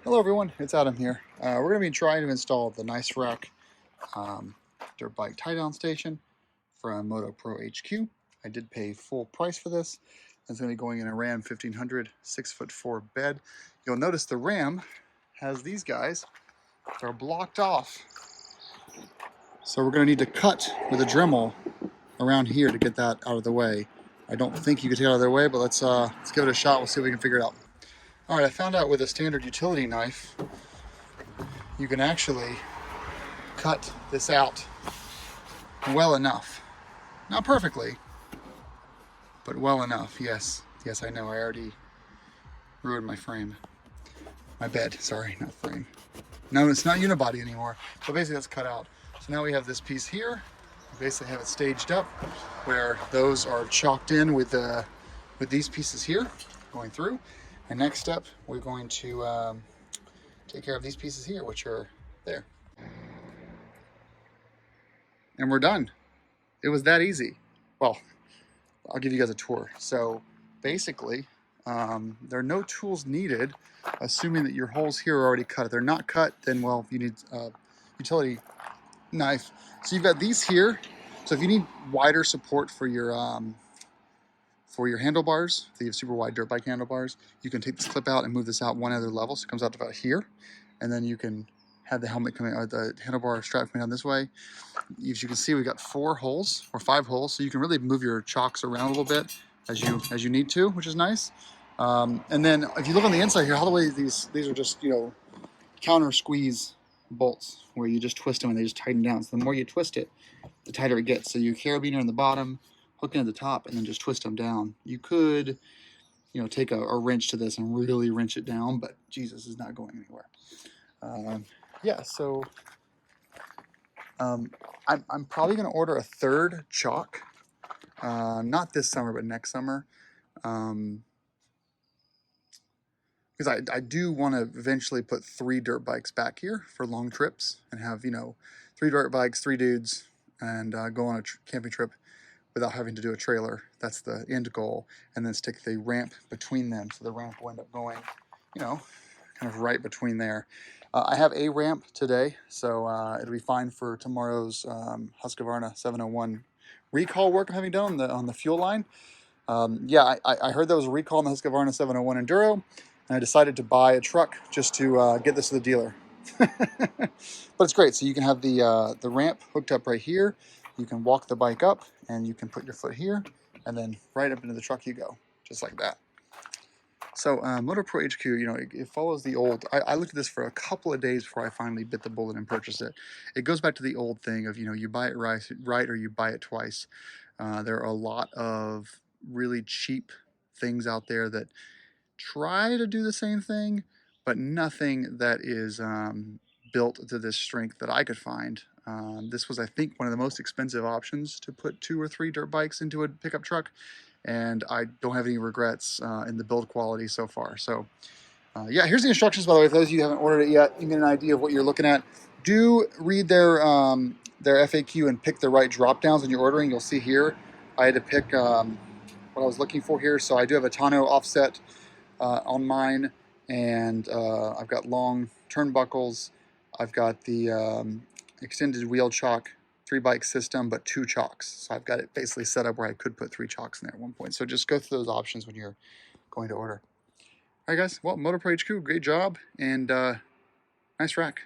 Hello everyone, it's Adam here. We're going to be trying to install the NiceRack dirt bike tie-down station from MotoProHQ. I did pay full price for this. It's going to be going in a Ram 1500 6'4" bed. You'll notice the Ram has these guys. They're blocked off. So we're going to need to cut with a Dremel around here to get that out of the way. I don't think you could take it out of their way, but let's give it a shot. We'll see if we can figure it out. All right, I found out with a standard utility knife, you can actually cut this out well enough. Not perfectly, but well enough. Yes, I know. I already ruined my frame. My bed, sorry, not frame. No, it's not unibody anymore. But basically that's cut out. So now we have this piece here. We basically have it staged up where those are chalked in with these pieces here going through. And next step, we're going to take care of these pieces here, which are there. And we're done. It was that easy. Well, I'll give you guys a tour. So basically, there are no tools needed, assuming that your holes here are already cut. If they're not cut, then, well, you need a utility knife. So you've got these here. So if you need wider support for your handlebars, if you have super wide dirt bike handlebars, you can take this clip out and move this out one other level. So it comes out to about here. And then you can have the helmet coming out, the handlebar strap coming down this way. As you can see, we've got 4 holes or 5 holes, so you can really move your chocks around a little bit as you need to, which is nice. And then if you look on the inside here, all the way these are just, you know, counter squeeze bolts where you just twist them and they just tighten down. So the more you twist it, the tighter it gets. So you carabiner in the bottom, hook in at the top, and then just twist them down. You could, you know, take a wrench to this and really wrench it down, but Jesus, is not going anywhere. Yeah, so I'm probably going to order a 3rd chalk, not this summer, but next summer, because I do want to eventually put 3 dirt bikes back here for long trips and have, you know, 3 dirt bikes, 3 dudes, and go on a camping trip without having to do a trailer. That's the end goal, and then stick the ramp between them, so the ramp will end up going, you know, kind of right between there. I have a ramp today, so it'll be fine for tomorrow's Husqvarna 701 recall work I'm having done on the fuel line. Yeah, I heard there was a recall on the Husqvarna 701 Enduro, and I decided to buy a truck just to get this to the dealer. But it's great. So you can have the ramp hooked up right here. You can walk the bike up, and you can put your foot here, and then right up into the truck you go, just like that. So MotoProHQ, you know, it follows the old. I looked at this for a couple of days before I finally bit the bullet and purchased it. It goes back to the old thing of, you know, you buy it right or you buy it twice. There are a lot of really cheap things out there that try to do the same thing, but nothing that is built to this strength that I could find. This was, I think, one of the most expensive options to put 2 or 3 dirt bikes into a pickup truck. And I don't have any regrets in the build quality so far. So yeah, here's the instructions, by the way. For those of you who haven't ordered it yet, you get an idea of what you're looking at. Do read their FAQ and pick the right drop downs when you're ordering. You'll see here I had to pick what I was looking for here. So I do have a tonneau offset on mine, and I've got long turnbuckles. I've got the extended wheel chock 3-bike system, but 2 chocks. So I've got it basically set up where I could put 3 chocks in there at one point. So just go through those options when you're going to order. All right, guys. Well, MotoProHQ, great job, and nice rack.